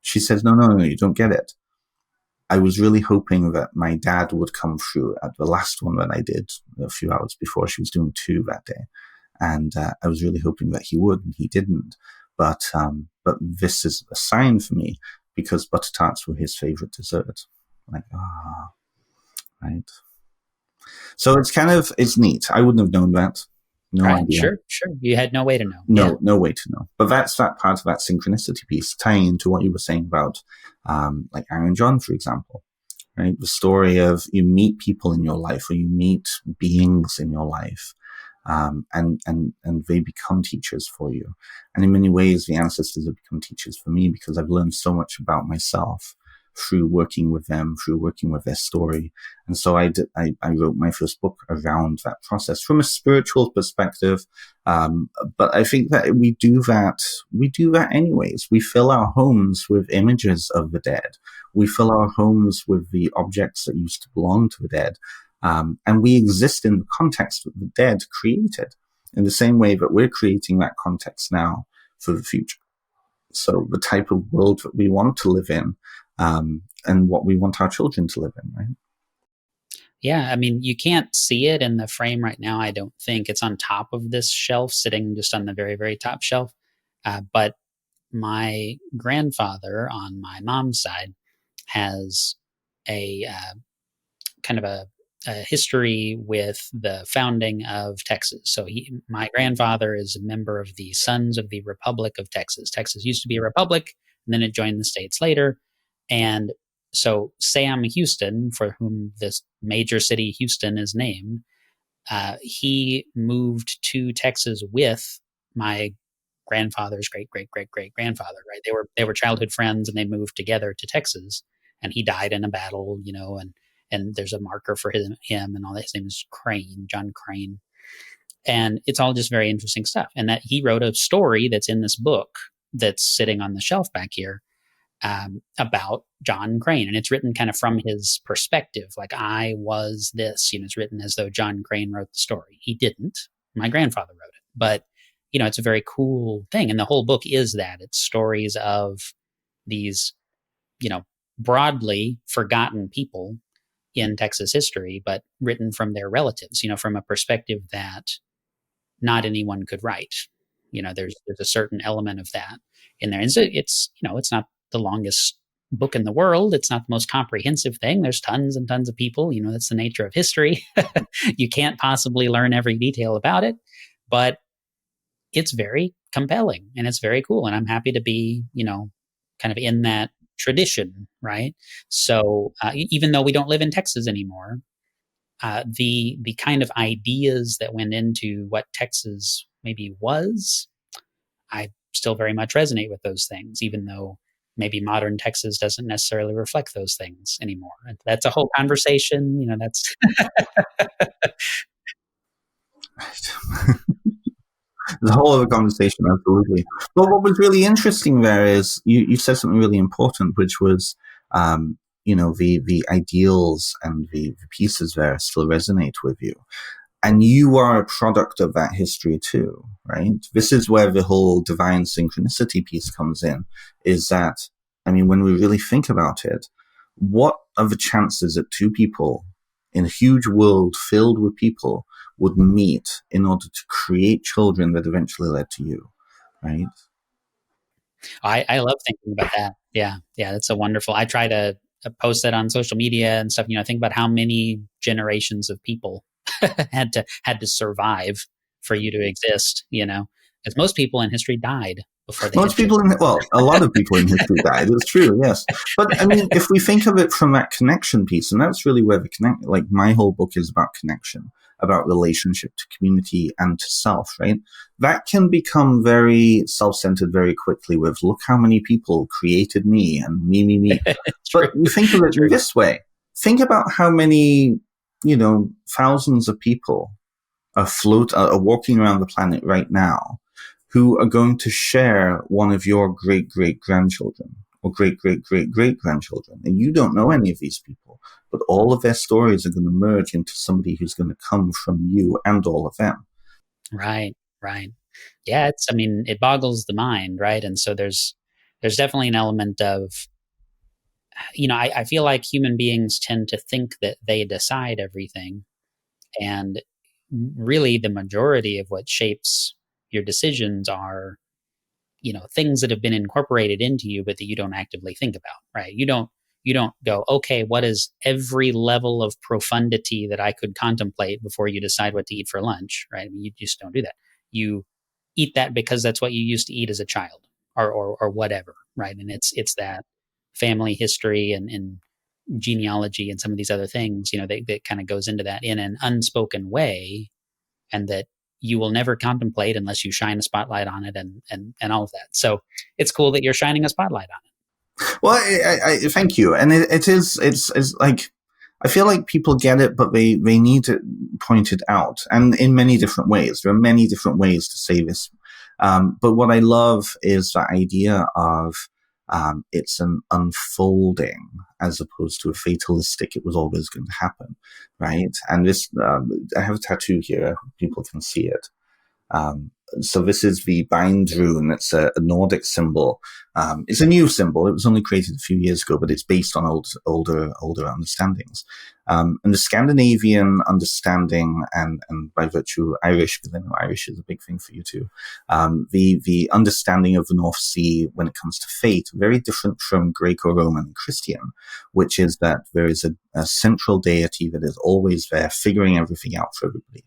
She said, no, you don't get it. I was really hoping that my dad would come through at the last one that I did a few hours before. She was doing 2 that day. And I was really hoping that he would, and he didn't. But this is a sign for me, because butter tarts were his favorite dessert. Like, right. So it's neat. I wouldn't have known that. No idea. Sure. You had no way to know. No way to know. But that's that part of that synchronicity piece, tying into what you were saying about, like Aaron John, for example, right? The story of you meet people in your life, or you meet beings in your life, and they become teachers for you. And in many ways, the ancestors have become teachers for me, because I've learned so much about myself through working with them, through working with their story. And so I wrote my first book around that process from a spiritual perspective. But I think that we do that anyways. We fill our homes with images of the dead. We fill our homes with the objects that used to belong to the dead. And we exist in the context that the dead created, in the same way that we're creating that context now for the future. So the type of world that we want to live in, and what we want our children to live in, right? Yeah, I mean, you can't see it in the frame right now, I don't think. It's on top of this shelf, sitting just on the very, very top shelf. But my grandfather on my mom's side has a kind of a history with the founding of Texas. So my grandfather is a member of the Sons of the Republic of Texas. Texas used to be a republic, and then it joined the states later. And so Sam Houston, for whom this major city Houston is named, he moved to Texas with my grandfather's great great great great grandfather. Right? They were childhood friends, and they moved together to Texas. And he died in a battle, and there's a marker for him and all that. His name is Crane, John Crane. And it's all just very interesting stuff. And that he wrote a story that's in this book that's sitting on the shelf back here, about John Crane. And it's written kind of from his perspective. Like, I was this, it's written as though John Crane wrote the story. He didn't. My grandfather wrote it. But, it's a very cool thing. And the whole book is that. It's stories of these, broadly forgotten people in Texas history, but written from their relatives, from a perspective that not anyone could write. There's a certain element of that in there. And so it's not the longest book in the world. It's not the most comprehensive thing. There's tons and tons of people. That's the nature of history. You can't possibly learn every detail about it, but it's very compelling and it's very cool. And I'm happy to be, kind of in that tradition, right? So even though we don't live in Texas anymore, the kind of ideas that went into what Texas maybe was, I still very much resonate with those things, even though maybe modern Texas doesn't necessarily reflect those things anymore. And that's a whole conversation. That's The whole other conversation, absolutely. But what was really interesting there is you said something really important, which was, the ideals and the pieces there still resonate with you. And you are a product of that history too, right? This is where the whole divine synchronicity piece comes in, is that, when we really think about it, what are the chances that two people in a huge world filled with people would meet in order to create children that eventually led to you, right? I love thinking about that. Yeah, that's a wonderful. I try to post that on social media and stuff. Think about how many generations of people had to survive for you to exist. Because most people in history died before they. Most people a lot of people in history died. It's true, yes. But if we think of it from that connection piece, and that's really where my whole book is about connection, about relationship to community and to self, right? That can become very self-centered very quickly with, look how many people created me and me. But we think of it this way. Think about how many, thousands of people are walking around the planet right now who are going to share one of your great-great-grandchildren or great-great-great-great-grandchildren. And you don't know any of these people, but all of their stories are going to merge into somebody who's going to come from you and all of them. Right. Yeah, it boggles the mind, right? And so there's definitely an element of, I feel like human beings tend to think that they decide everything. And really the majority of what shapes your decisions are, things that have been incorporated into you, but that you don't actively think about, right? You don't go, okay, what is every level of profundity that I could contemplate before you decide what to eat for lunch, right? You just don't do that. You eat that because that's what you used to eat as a child or whatever, right? And it's that family history and genealogy and some of these other things, that kind of goes into that in an unspoken way, and that you will never contemplate unless you shine a spotlight on it and all of that. So it's cool that you're shining a spotlight on it. Well, I thank you. And it's like, I feel like people get it, but they need to point it out. And in many different ways. There are many different ways to say this. But what I love is the idea of it's an unfolding as opposed to a fatalistic, it was always going to happen, right? And this, I have a tattoo here, people can see it. So this is the bind rune. It's a Nordic symbol. It's a new symbol. It was only created a few years ago, but it's based on older understandings. And the Scandinavian understanding, and by virtue Irish, because I know Irish is a big thing for you too. The understanding of the North Sea when it comes to fate, very different from Greco-Roman and Christian, which is that there is a central deity that is always there, figuring everything out for everybody.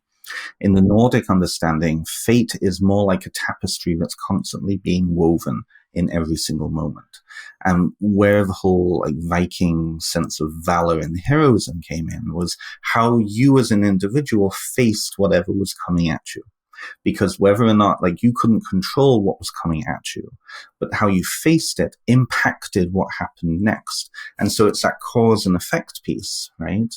In the Nordic understanding, fate is more like a tapestry that's constantly being woven in every single moment. And where the whole like Viking sense of valor and heroism came in was how you as an individual faced whatever was coming at you. Because whether or not, like, you couldn't control what was coming at you, but how you faced it impacted what happened next. And so it's that cause and effect piece, right?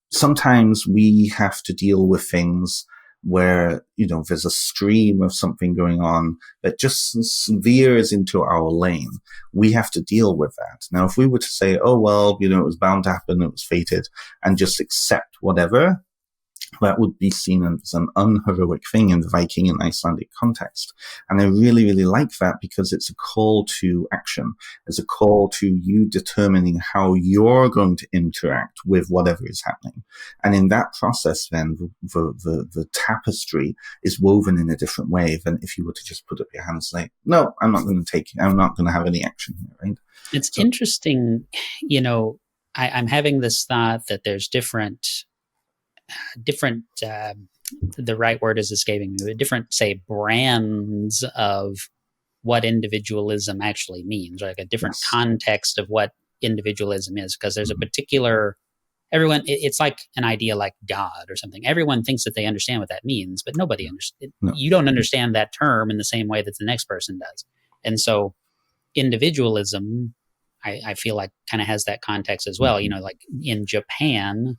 Sometimes we have to deal with things where, there's a stream of something going on that just veers into our lane. We have to deal with that. Now, if we were to say, oh, well, it was bound to happen, it was fated, and just accept whatever, that would be seen as an unheroic thing in the Viking and Icelandic context. And I really, really like that because it's a call to action. It's a call to you determining how you're going to interact with whatever is happening. And in that process, then, the tapestry is woven in a different way than if you were to just put up your hands and say, no, I'm not going to have any action here, right? It's interesting, I'm having this thought that there's different, the right word is escaping me, but different, say, brands of what individualism actually means, like a different context of what individualism is, because there's a particular, it's like an idea like God or something. Everyone thinks that they understand what that means, but nobody understands. No. You don't understand that term in the same way that the next person does. And so individualism, I feel like kind of has that context as well. Like in Japan,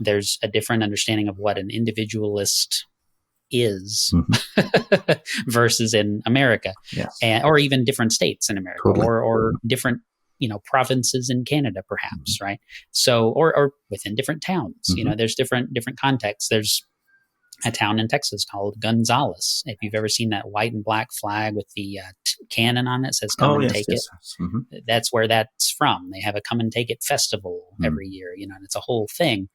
there's a different understanding of what an individualist is versus in America, or even different states in America, or different, provinces in Canada, perhaps, right? So, or within different towns, there's different contexts. There's a town in Texas called Gonzales. If you've ever seen that white and black flag with the cannon on it, says "Come and take it." Mm-hmm. That's where that's from. They have a "Come and Take It" festival every year, and it's a whole thing.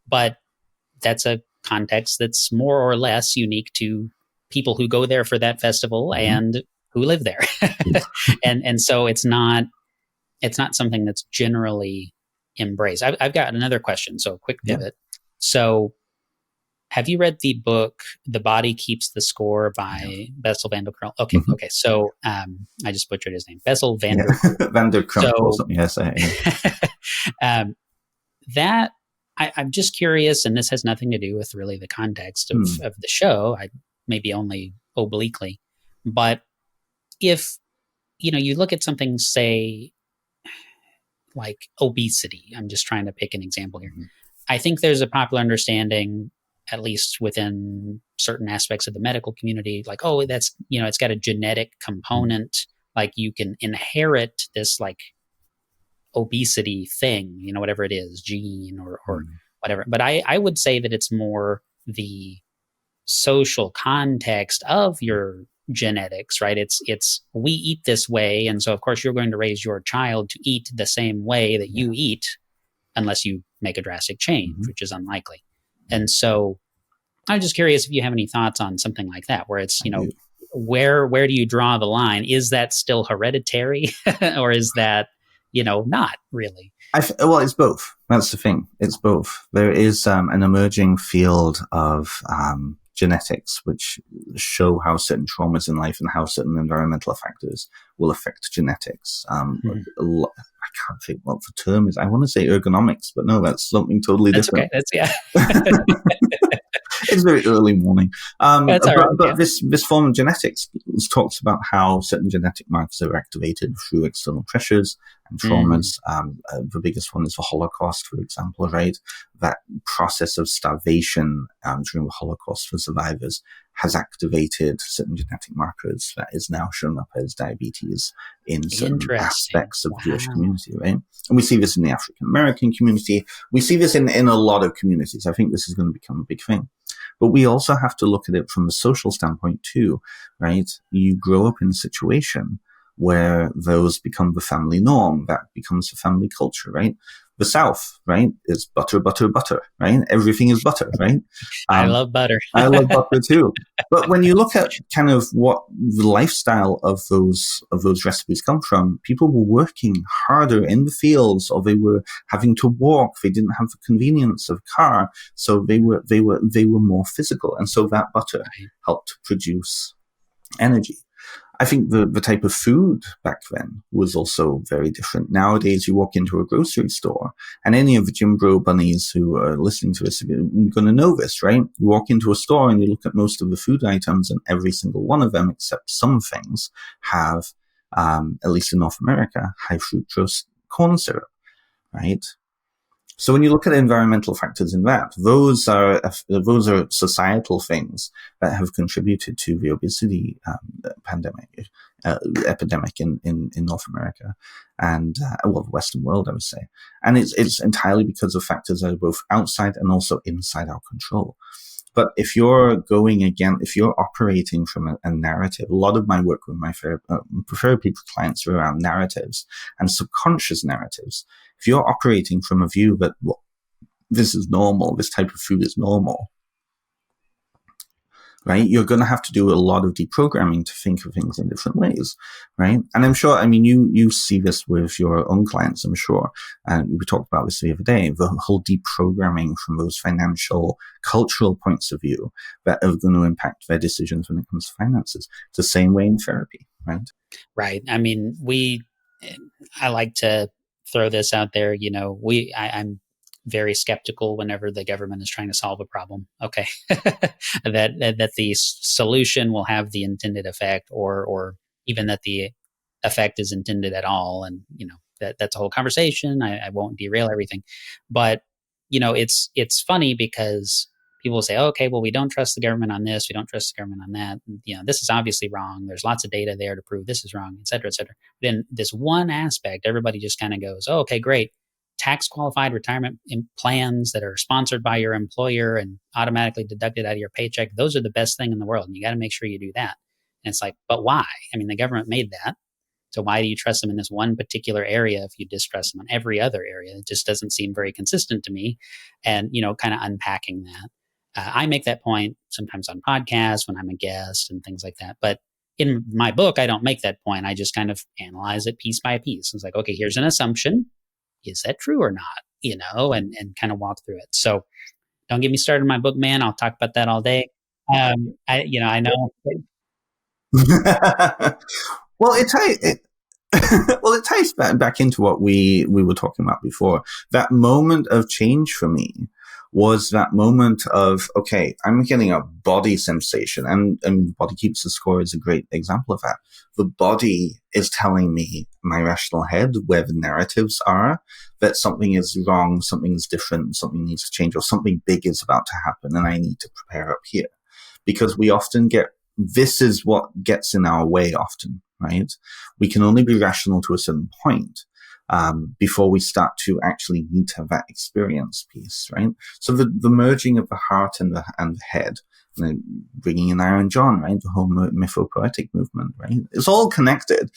But that's a context that's more or less unique to people who go there for that festival and who live there. and so it's not something that's generally embraced. I've got another question. So quick pivot. So have you read the book, The Body Keeps the Score by Bessel van der Kolk? Okay. Okay. So I just butchered his name. Bessel van der Kolk. Van der Kolk or something. Yes. That, I'm just curious, and this has nothing to do with really the context of the show, maybe only obliquely, but if, you look at something, say, like obesity, I'm just trying to pick an example here. I think there's a popular understanding, at least within certain aspects of the medical community, like, oh, that's, it's got a genetic component, like you can inherit this like obesity thing, whatever it is, gene or whatever. But I would say that it's more the social context of your genetics, right? It's we eat this way. And so of course you're going to raise your child to eat the same way that you eat, unless you make a drastic change, which is unlikely. And so I'm just curious if you have any thoughts on something like that, where it's, where do you draw the line? Is that still hereditary or is that, not really? Well, it's both. That's the thing. It's both. There is an emerging field of genetics, which show how certain traumas in life and how certain environmental factors will affect genetics. I can't think what the term is. I want to say ergonomics, but no, that's something totally different. Okay. That's It's very early morning. That's all right, but this form of genetics talks about how certain genetic markers are activated through external pressures and traumas. The biggest one is the Holocaust, for example, right? That process of starvation during the Holocaust for survivors has activated certain genetic markers that is now shown up as diabetes in certain aspects of the Jewish community, right? And we see this in the African American community. We see this in a lot of communities. I think this is going to become a big thing. But we also have to look at it from a social standpoint too, right? You grow up in a situation where those become the family norm. That becomes the family culture, right? The South, right, is butter, butter, butter, right? Everything is butter, right? I love butter. I love butter too. But when you look at kind of what the lifestyle of those recipes come from, people were working harder in the fields, or they were having to walk. They didn't have the convenience of a car, so they were more physical, and so that butter helped produce energy. I think the type of food back then was also very different. Nowadays, you walk into a grocery store, and any of the Jim Bro bunnies who are listening to this are going to know this, right? You walk into a store and you look at most of the food items, and every single one of them, except some things, have, at least in North America, high fructose corn syrup, right? So when you look at environmental factors in that, those are societal things that have contributed to the obesity epidemic in North America and the Western world, I would say. And it's entirely because of factors that are both outside and also inside our control. But if you're operating from a narrative, a lot of my work with my therapy clients are around narratives and subconscious narratives. If you're operating from a view that, well, this is normal, this type of food is normal, right? You're going to have to do a lot of deprogramming to think of things in different ways, right? And I'm sure, you see this with your own clients, I'm sure. And we talked about this the other day, the whole deprogramming from those financial, cultural points of view that are going to impact their decisions when it comes to finances. It's the same way in therapy, right? Right. I like to throw this out there. I'm very skeptical whenever the government is trying to solve a problem. Okay, that the solution will have the intended effect, or even that the effect is intended at all. And that's a whole conversation. I won't derail everything, but it's funny because people will say, oh, okay, well, we don't trust the government on this, we don't trust the government on that. This is obviously wrong. There's lots of data there to prove this is wrong, et cetera, et cetera. Then this one aspect, everybody just kind of goes, oh, okay, great. Tax qualified retirement plans that are sponsored by your employer and automatically deducted out of your paycheck. Those are the best thing in the world. And you got to make sure you do that. And it's like, but why? The government made that. So why do you trust them in this one particular area if you distrust them in every other area? It just doesn't seem very consistent to me. And, kind of unpacking that. I make that point sometimes on podcasts when I'm a guest and things like that. But in my book, I don't make that point. I just kind of analyze it piece by piece. It's like, okay, here's an assumption. Is that true or not? And kind of walk through it. So don't get me started in my book, man. I'll talk about that all day. I know. Well, it ties back into what we were talking about before. That moment of change for me was that moment of, okay, I'm getting a body sensation, and Body Keeps the Score is a great example of that. The body is telling me, my rational head, where the narratives are, that something is wrong, something is different, something needs to change, or something big is about to happen, and I need to prepare up here. Because we often this is what gets in our way often, right? We can only be rational to a certain point. Before we start to actually need to have that experience piece, right? So the merging of the heart and the head, bringing in Iron John, right? The whole mythopoetic movement, right? It's all connected.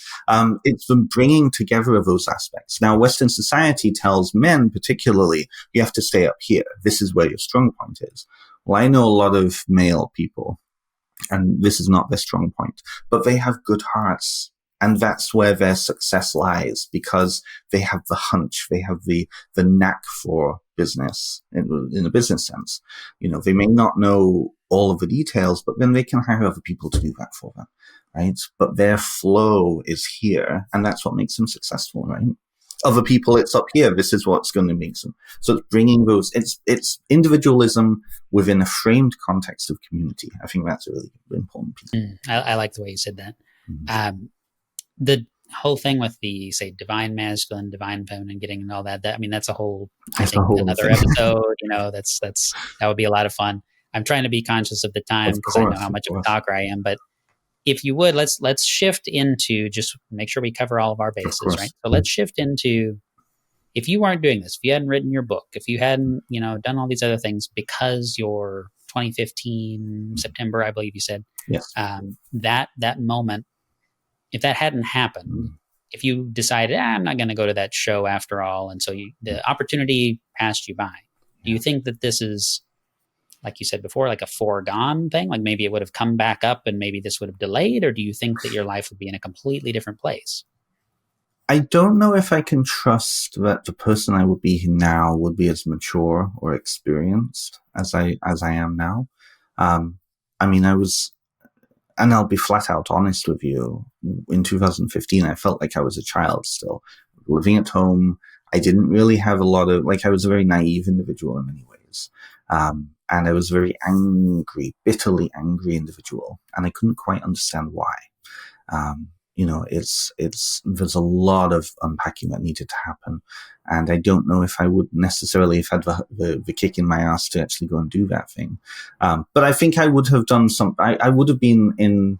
It's the bringing together of those aspects. Now, Western society tells men particularly, you have to stay up here. This is where your strong point is. Well, I know a lot of male people, and this is not their strong point, but they have good hearts. And that's where their success lies, because they have the hunch, they have the knack for business in a business sense. They may not know all of the details, but then they can hire other people to do that for them, right? But their flow is here, and that's what makes them successful, right? Other people, it's up here. This is what's going to make them. So it's bringing those, it's individualism within a framed context of community. I think that's a really important piece. I like the way you said that. Mm-hmm. The whole thing with the, say, divine masculine, divine feminine, getting and all that, that's a whole, another episode, that would be a lot of fun. I'm trying to be conscious of the time because I know how much of a talker I am, but if you would, let's shift into, just make sure we cover all of our bases, right? So let's shift into, if you weren't doing this, if you hadn't written your book, if you hadn't, done all these other things because you're 2015 September, I believe you said. Yes. That moment, if that hadn't happened, if you decided, I'm not going to go to that show after all, and so the opportunity passed you by, do you think that this is, like you said before, like a foregone thing? Like maybe it would have come back up and maybe this would have delayed, or do you think that your life would be in a completely different place? I don't know if I can trust that the person I would be now would be as mature or experienced as I am now. I mean, and I'll be flat out honest with you. In 2015, I felt like I was a child still, living at home. I didn't really have a lot of, I was a very naive individual in many ways. And I was a very angry, bitterly angry individual. And I couldn't quite understand why. There's a lot of unpacking that needed to happen. And I don't know if I would necessarily have had the kick in my ass to actually go and do that thing. But I think I would have done I would have been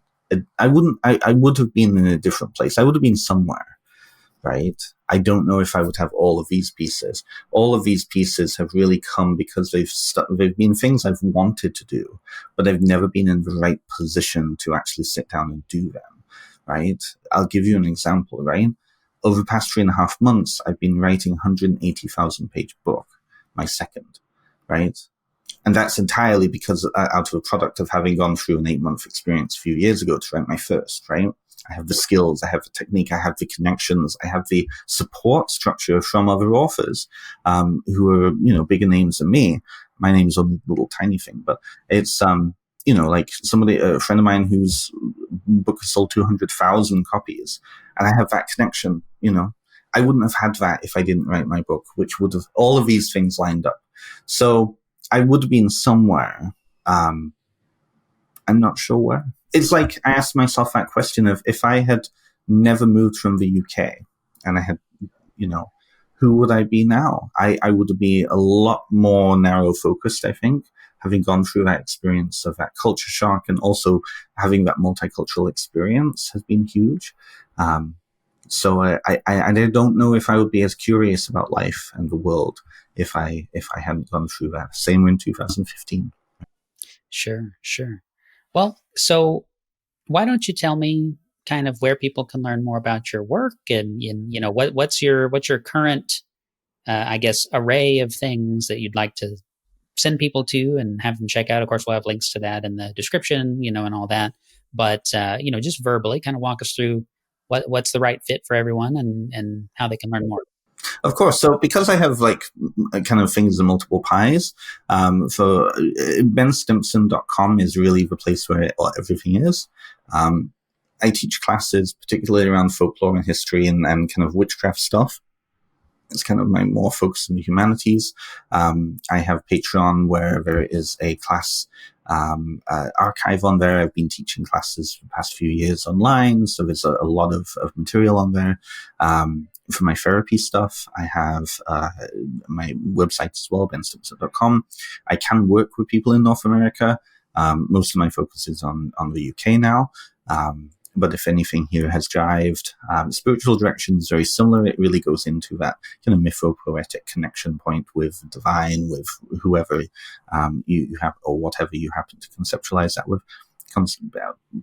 I would have been in a different place. I would have been somewhere, right? I don't know if I would have all of these pieces. All of these pieces have really come because they've been things I've wanted to do, but I've never been in the right position to actually sit down and do them. Right? I'll give you an example, right? Over the past 3.5 months, I've been writing a 180,000-page book, my second, right? And that's entirely because out of a product of having gone through an 8-month experience a few years ago to write my first, right? I have the skills, I have the technique, I have the connections, I have the support structure from other authors who are, bigger names than me. My name's only a little tiny thing, but it's, a friend of mine whose book has sold 200,000 copies, and I have that connection, I wouldn't have had that if I didn't write my book, which would have all of these things lined up. So I would have been somewhere. I'm not sure where. It's like I asked myself that question of if I had never moved from the UK and I had, who would I be now? I would be a lot more narrow focused, I think, having gone through that experience of that culture shock and also having that multicultural experience has been huge. So I don't know if I would be as curious about life and the world if I hadn't gone through that. Same in 2015. Sure. Well, so why don't you tell me kind of where people can learn more about your work and what's your current, I guess, array of things that you'd like to send people to and have them check out. Of course, we'll have links to that in the description, and all that. But, just verbally kind of walk us through what's the right fit for everyone and how they can learn more. Of course. So because I have kind of fingers in multiple pies, for benstimpson.com is really the place where everything is. I teach classes, particularly around folklore and history and kind of witchcraft stuff. It's kind of my more focus in the humanities. I have Patreon where there is a class archive on there. I've been teaching classes for the past few years online, so there's a lot of material on there. For my therapy stuff, I have my website as well, benstimpson.com. I can work with people in North America. Most of my focus is on the UK now. But if anything here has jived, spiritual direction is very similar. It really goes into that kind of mytho-poetic connection point with divine, with whoever you have, or whatever you happen to conceptualize that with. It comes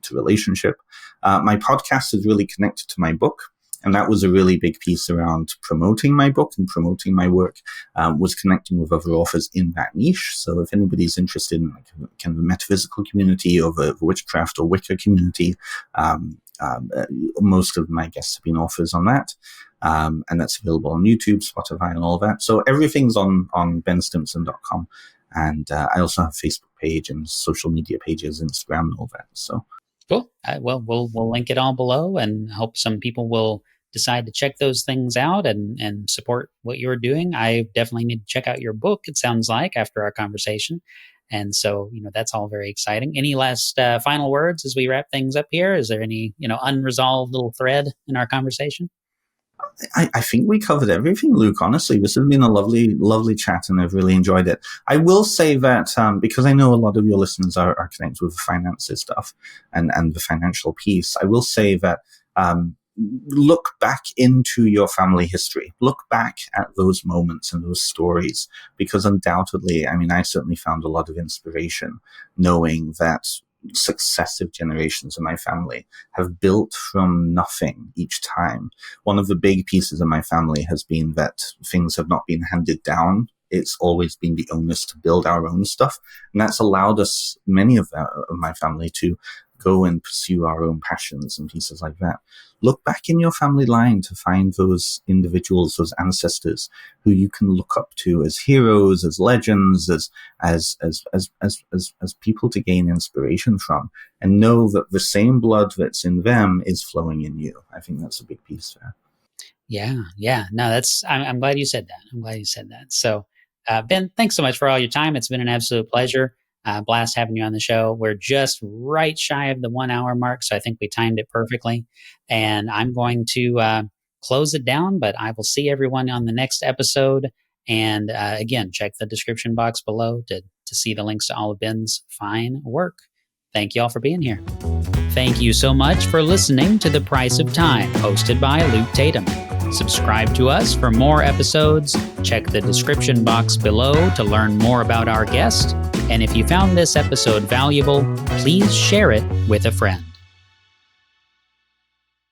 to relationship. My podcast is really connected to my book. And that was a really big piece around promoting my book and promoting my work, was connecting with other authors in that niche. So if anybody's interested in kind of a metaphysical community or the witchcraft or Wicca community, most of my guests have been authors on that. And that's available on YouTube, Spotify, and all that. So everything's on benstimpson.com. And I also have a Facebook page and social media pages, Instagram, and all that. So. Cool. Well, we'll link it all below and hope some people will decide to check those things out and support what you're doing. I definitely need to check out your book, it sounds like, after our conversation. And so, that's all very exciting. Any last final words as we wrap things up here? Is there any, unresolved little thread in our conversation? I think we covered everything, Luke. Honestly, this has been a lovely, lovely chat, and I've really enjoyed it. I will say that because I know a lot of your listeners are connected with the finances stuff and the financial piece, I will say that look back into your family history. Look back at those moments and those stories, because undoubtedly, I mean, I certainly found a lot of inspiration knowing that successive generations of my family have built from nothing each time. One of the big pieces of my family has been that things have not been handed down. It's always been the onus to build our own stuff. And that's allowed us, many of my family, to go and pursue our own passions and pieces like that. Look back in your family line to find those individuals, those ancestors who you can look up to as heroes, as legends, as people to gain inspiration from, and know that the same blood that's in them is flowing in you. I think that's a big piece there. Yeah. No, I'm glad you said that. So, Ben, thanks so much for all your time. It's been an absolute pleasure. Blast having you on the show. We're just right shy of the 1 hour mark, so I think we timed it perfectly. And I'm going to close it down, but I will see everyone on the next episode. And again, check the description box below to see the links to all of Ben's fine work. Thank you all for being here. Thank you so much for listening to The Price of Time, hosted by Luke Tatum. Subscribe to us for more episodes. Check the description box below to learn more about our guest. And if you found this episode valuable, please share it with a friend.